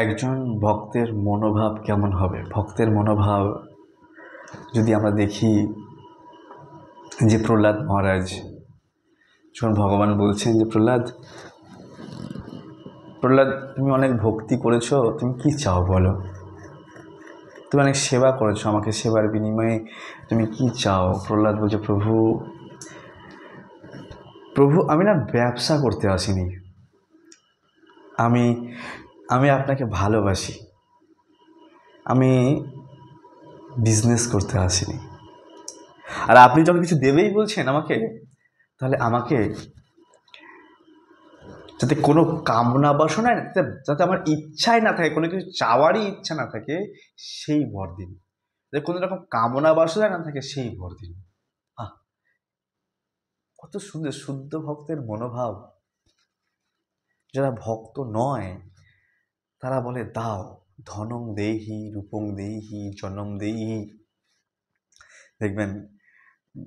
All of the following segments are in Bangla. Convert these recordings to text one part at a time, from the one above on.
একজন ভক্তের মনোভাব কেমন হবে? ভক্তের মনোভাব যদি আমরা দেখি যে প্রহ্লাদ মহারাজ যখন ভগবান বলছেন যে প্রহ্লাদ তুমি অনেক ভক্তি করেছো, তুমি কি চাও বলো? তুমি অনেক সেবা করেছো, আমাকে সেবার বিনিময়ে তুমি কি চাও? প্রহ্লাদ বলছে, প্রভু আমি না ব্যবসা করতে আসিনি, আমি আমি আপনাকে ভালোবাসি, আমি বিজনেস করতে আসিনি। আর আপনি যখন কিছু দেবেই বলছেন আমাকে, তাহলে আমাকে যাতে কোনো কামনা বাসনায় যাতে আমার ইচ্ছাই না থাকে, কোনো কিছু চাওয়ারই ইচ্ছা না থাকে, সেই বর দিন। যাতে কোনো রকম কামনা বাসনায় না থাকে, সেই বর দিন। কত সুন্দর শুদ্ধ ভক্তের মনোভাব। যারা ভক্ত নয় তারা বলে দাও, ধনং দেহি, রূপং দেহি, জনম দেহি। দেখবেন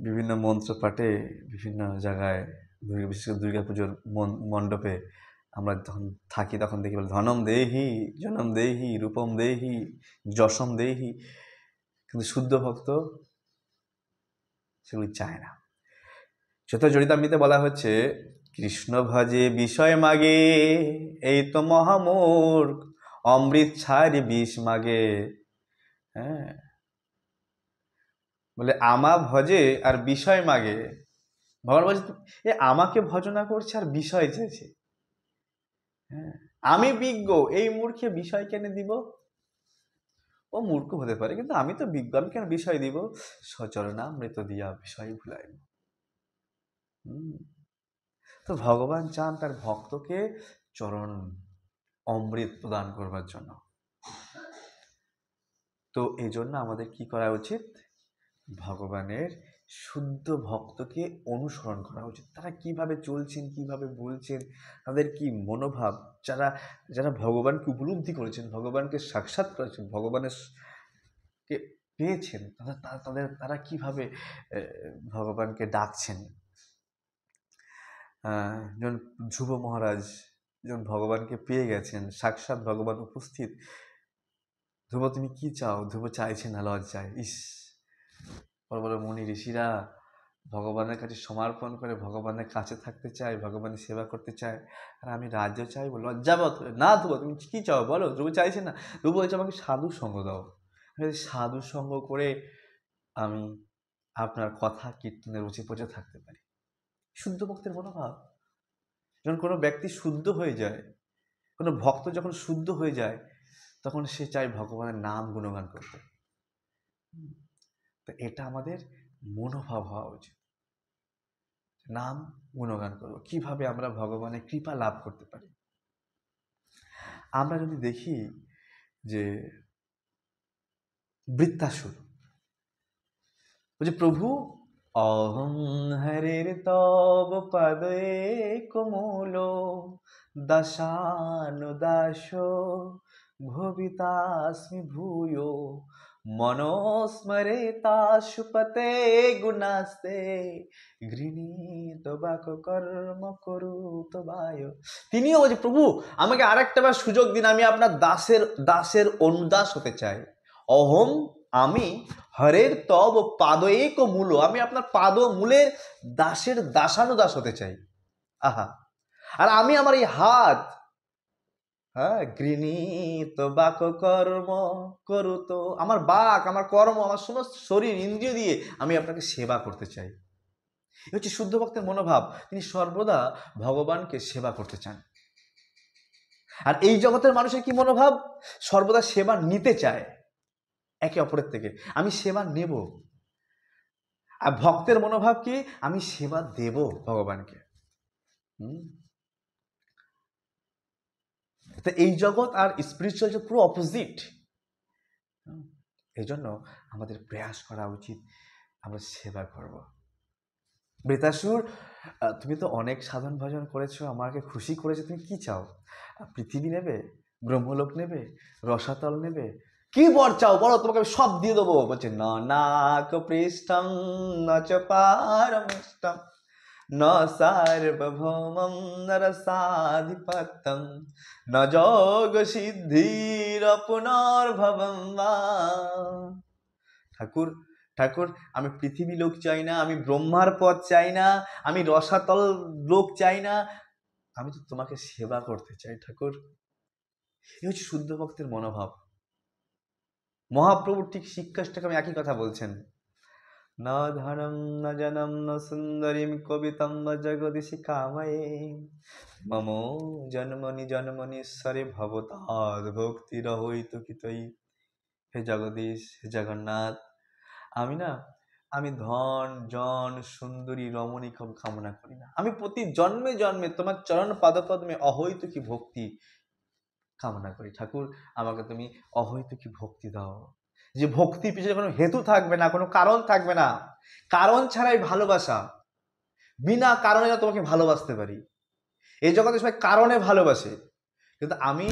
বিভিন্ন মন্ত্র পাঠে বিভিন্ন জায়গায়, বিশেষ করে দুর্গা পুজোর মণ্ডপে আমরা যখন থাকি তখন দেখি বলে ধনম দেহি, জনম দেহি, রূপম দেহি, যশম দেহি। কিন্তু শুদ্ধ ভক্ত সেগুলি চায় না। চতুর্থ চরিতামৃতে বলা হচ্ছে, কৃষ্ণ ভজে বিষয় মাগে, এই তো মহামূর্খ, অমৃত ছাড়ি বিষ মাগে। হ্যাঁ, বলে আমা ভজে আর বিষয় মাগে। ভগবান বলছে এ আমাকে ভজনা করছে আর বিষয় চাইছে। হ্যাঁ, আমি বিজ্ঞ, এই মূর্খে বিষয় কেন দিব? ও মূর্খ হতে পারে, কিন্তু আমি তো বিজ্ঞ, আমি কেন বিষয় দিব? সচরণামৃত দিয়া বিষয় ভুলাইব। তো ভগবান চান তার ভক্তকে চরণ অমৃত প্রদান করবার জন্য। তো এই জন্য আমাদের কি করা উচিত? ভগবানের শুদ্ধ ভক্তকে অনুসরণ করা উচিত। তারা কিভাবে চলছেন, কিভাবে বলছেন, তাদের কি মনোভাব, যারা যারা ভগবানকে উপলব্ধি করেছেন, ভগবানকে সাক্ষাৎ করেছেন, ভগবানের কে পেয়েছেন, তারা কিভাবে ভগবানকে ডাকছেন। যেমন ধ্রুব মহারাজ যখন ভগবানকে পেয়ে গেছেন, সাক্ষাৎ ভগবান উপস্থিত, ধ্রুব তুমি কি চাও? ধ্রুব চাইছে না, লজ্জায়। বড় বড় মুনি ঋষিরা ভগবানের কাছে সমর্পণ করে ভগবানের কাছে থাকতে চায়, ভগবানের সেবা করতে চায়, আর আমি রাজ্য চাইবো, লজ্জাবোধ না। ধ্রুব তুমি কি চাও বলো? ধ্রুব চাইছে না। ধ্রুব বলছে আমাকে সাধু সঙ্গ দাও, সাধু সঙ্গ করে আমি আপনার কথা কীর্তনের রুচি পচে থাকতে পারি। শুদ্ধ ভক্তের মনোভাব। যখন কোনো ব্যক্তি শুদ্ধ হয়ে যায়, কোনো ভক্ত যখন শুদ্ধ হয়ে যায়, তখন সে চায় ভগবানের নাম গুণগান করতে। তো এটা আমাদের মনোভাব হওয়া উচিত। নাম গুণগান করবো। কিভাবে আমরা ভগবানের কৃপা লাভ করতে পারি? আমরা যদি দেখি যে বৃত্তাসুর বলছে, প্রভু অহং হরের তব পদে কোমল, দাসানুদাস ভবিতাস্মি ভূয়, মনোস্মরে তাশুপতে গুণাস্তে, গৃহীত বাক কর্ম করুত বায়। তিনিও বলছে, প্রভু আমাকে আরেকটা বার সুযোগ দিন, আমি আপনার দাসের অনুদাস হতে চাই। অহম আমি হরের তব পাদ এক মূল, আমি আপনার পাদ মূলের দাসের দাসানুদাস হতে চাই। আহা, আর আমি আমার এই হাত, হ্যাঁ, গৃহীত বাক কর্ম করুত, আমার বাক, আমার কর্ম, আমার সমস্ত শরীর ইন্দ্রিয় দিয়ে আমি আপনাকে সেবা করতে চাই। এ হচ্ছে শুদ্ধ ভক্তের মনোভাব। তিনি সর্বদা ভগবানকে সেবা করতে চান। আর এই জগতের মানুষের কি মনোভাব? সর্বদা সেবা নিতে চায় একে অপরের থেকে। আমি সেবা নেব। আর ভক্তের মনোভাব কি? আমি সেবা দেব ভগবানকে। তো এই জগৎ আর স্পিরিচুয়াল যে পুরো অপোজিট। এই জন্য আমাদের প্রয়াস করা উচিত আমরা সেবা করব। বৃত্তাসুর, তুমি তো অনেক সাধন ভজন করেছো, আমাকে খুশি করেছো, তুমি কি চাও? পৃথিবী নেবে, ব্রহ্মলোক নেবে, রসাতল নেবে, কি বর চাও বলো, তোমাকে আমি সব দিয়ে দেবো। বলছে না নাক পৃষ্ঠম ন চ পারমিষ্টম। ন সার্বভৌমম নরসাধিপত্যম ন যোগ সিদ্ধির পুনর্ভবম বা। ঠাকুর ঠাকুর আমি পৃথিবী লোক চাই না, আমি ব্রহ্মার পথ চাই না, আমি রসাতল লোক চাই না, আমি তো তোমাকে সেবা করতে চাই ঠাকুর। এই হচ্ছে শুদ্ধ ভক্তের মনোভাব। মহাপ্রভু ঠিক শিক্ষাষ্টাকে আমি একই কথা বলছেন, না ধনম না জনম না সুন্দরীম কবিতম জগদীশি কাময়ে মম জন্মনি জন্মনীশ্বরে ভবতাদ ভক্তি রহিত কিতই। হে জগদীশ, হে জগন্নাথ, আমি ধন জন সুন্দরী রমণী কামনা করি না, আমি প্রতি জন্মে জন্মে তোমার চরণ পাদপদ্মে অহৈতুকী ভক্তি কামনা করি। ঠাকুর আমাকে তুমি অহৈতুকী ভক্তি দাও, যে ভক্তির পিছনে কোনো হেতু থাকবে না, কোনো কারণ থাকবে না, কারণ ছাড়াই ভালোবাসা, বিনা কারণে তোমাকে ভালোবাসতে পারি। এই জগতে সবাই কারণে ভালোবাসে, কিন্তু আমি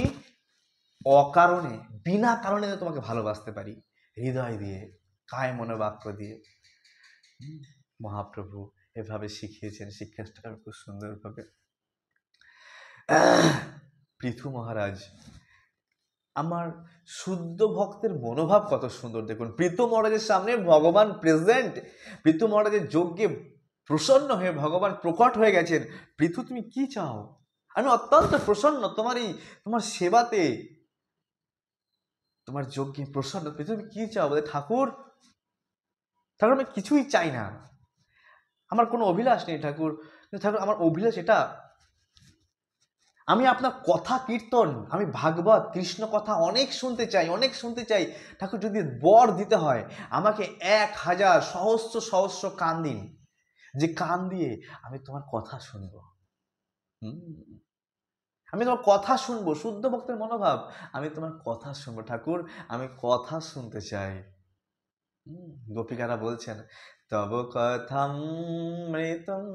অকারণে বিনা কারণে তোমাকে ভালোবাসতে পারি, হৃদয় দিয়ে, কায় মনোবাক্য দিয়ে। মহাপ্রভু এভাবে শিখিয়েছেন, শিক্ষাটা খুব সুন্দরভাবে। পৃথু মহারাজ, আমার শুদ্ধ ভক্তের মনোভাব কত সুন্দর দেখুন। পৃথু মহারাজের সামনে ভগবান প্রেজেন্ট, পৃথু মহারাজের যজ্ঞে প্রসন্ন হয়ে ভগবান প্রকট হয়ে গেছেন। পৃথু তুমি কি চাও? আমি অত্যন্ত প্রসন্ন তোমার সেবাতে, তোমার যজ্ঞে প্রসন্ন। পৃথু তুমি কি চাও? বলে ঠাকুর আমি কিছুই চাই না, আমার কোনো অভিলাষ নেই ঠাকুর। ঠাকুর আমার অভিলাষ এটা, আমি আপনার কথা কীর্তন, আমি ভাগবত কৃষ্ণ কথা অনেক শুনতে চাই, অনেক শুনতে চাই। ঠাকুর যদি বর দিতে হয় আমাকে 1000 সহস্র সহস্র কান দিন, যে কান দিয়ে আমি তোমার কথা শুনবো। আমি তোমার কথা শুনবো। শুদ্ধ ভক্তের মনোভাব, আমি তোমার কথা শুনবো ঠাকুর, আমি কথা শুনতে চাই। গোপিকারা বলছেন তব কথামৃতম।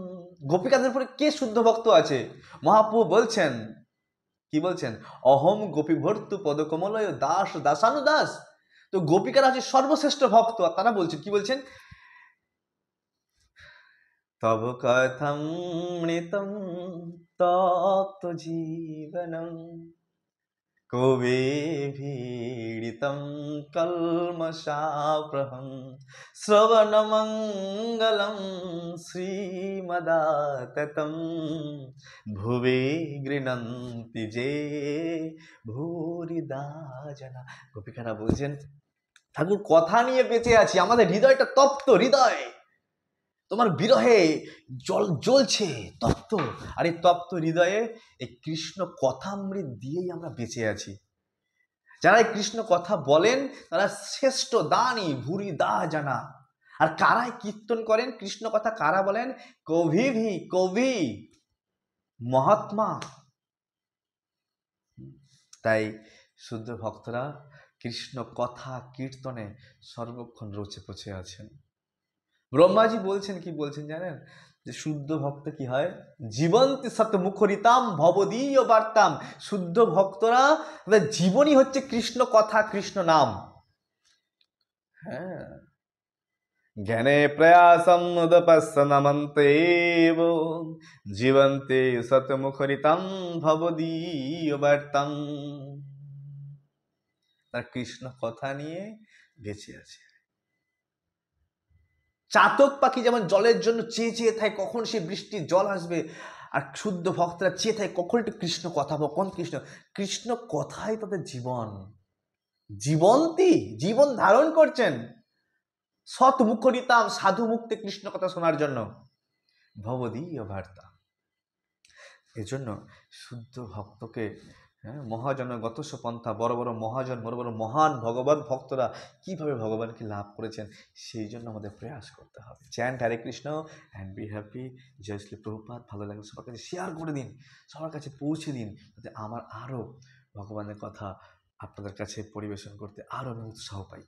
গোপিকাদের উপরে কে শুদ্ধ ভক্ত আছে? মহাপ্রভু বলছেন, কি বলছেন? অহম গোপী ভর্তু পদকমলয় দাস দাসানুদাস। তো গোপিকারা হচ্ছে সর্বশ্রেষ্ঠ ভক্ত, আর তারা বলছেন, কি বলছেন? তব কথামৃতম তপ্ত জীবনম কবে ভীড়িতম কলমশাপ্রহম শ্রবণমঙ্গলম শ্রীমদাততম ভুবে গৃণন্তি যে ভূরিদা জনা। গোপিকারা বলছেন ঠাকুর কথা নিয়ে বেঁচে আছি, আমাদের হৃদয়টা তপ্ত হৃদয়, তোমার বিরহে জ্বলছে তপ্ত, আর এই তপ্ত হৃদয়ে এই কৃষ্ণ কথামৃত দিয়েই আমরা বেঁচে আছি। যারা এই কৃষ্ণ কথা বলেন তারা শ্রেষ্ঠ দানি ভুরি দা জানা। আর কারাই কীর্তন করেন কৃষ্ণ কথা, কারা বলেন? কবি মহাত্মা। তাই শুদ্ধ ভক্তরা কৃষ্ণ কথা কীর্তনে সর্বক্ষণ রচে পচে আছেন। ব্রহ্মাজি বলছেন, কি বলছেন জানেন? যে শুদ্ধ ভক্ত কি হয়? জীবন্তি সত মুখরিতাম ভবদীয় বার্তাম। শুদ্ধ ভক্তরা জীবনই হচ্ছে কৃষ্ণ কথা কৃষ্ণ নাম। হ্যাঁ, জ্ঞানে প্রয়াসম উদপসনমন্তে জীবন্তে সত মুখরিতাম ভবদীয় বার্তাম। তার কৃষ্ণ কথা নিয়ে বেঁচে আছে। চাতক পাখি যেমন জলের জন্য চেয়ে চেয়ে থাকে কখন সে বৃষ্টির জল আসবে, আর শুদ্ধ ভক্তরা চেয়ে থাকে কখন একটু কৃষ্ণ কথা, কখন কৃষ্ণ কথাই তাদের জীবন, জীবন্তী জীবন ধারণ করছেন। সৎ মুখরিতাম, সাধু মুক্তে কৃষ্ণ কথা শোনার জন্য ভবদীয় বার্তা। এজন্য শুদ্ধ ভক্তকে মহাজনগত পন্থা, বড় বড় মহাজন, বড় বড় মহান ভগবান ভক্তরা কিভাবে ভগবানকে লাভ করেছেন, সেই জন্য আমাদের প্রয়াস করতে হবে। Chant Hare Krishna and be happy. জয় শ্রী প্রভুপাদ। ভালো লাগলে সবার কাছে শেয়ার করে দিন, সবার কাছে পৌঁছে দিন, যাতে আমার আরও ভগবানের কথা আপনাদের কাছে পরিবেশন করতে আরও আমি উৎসাহ পাই।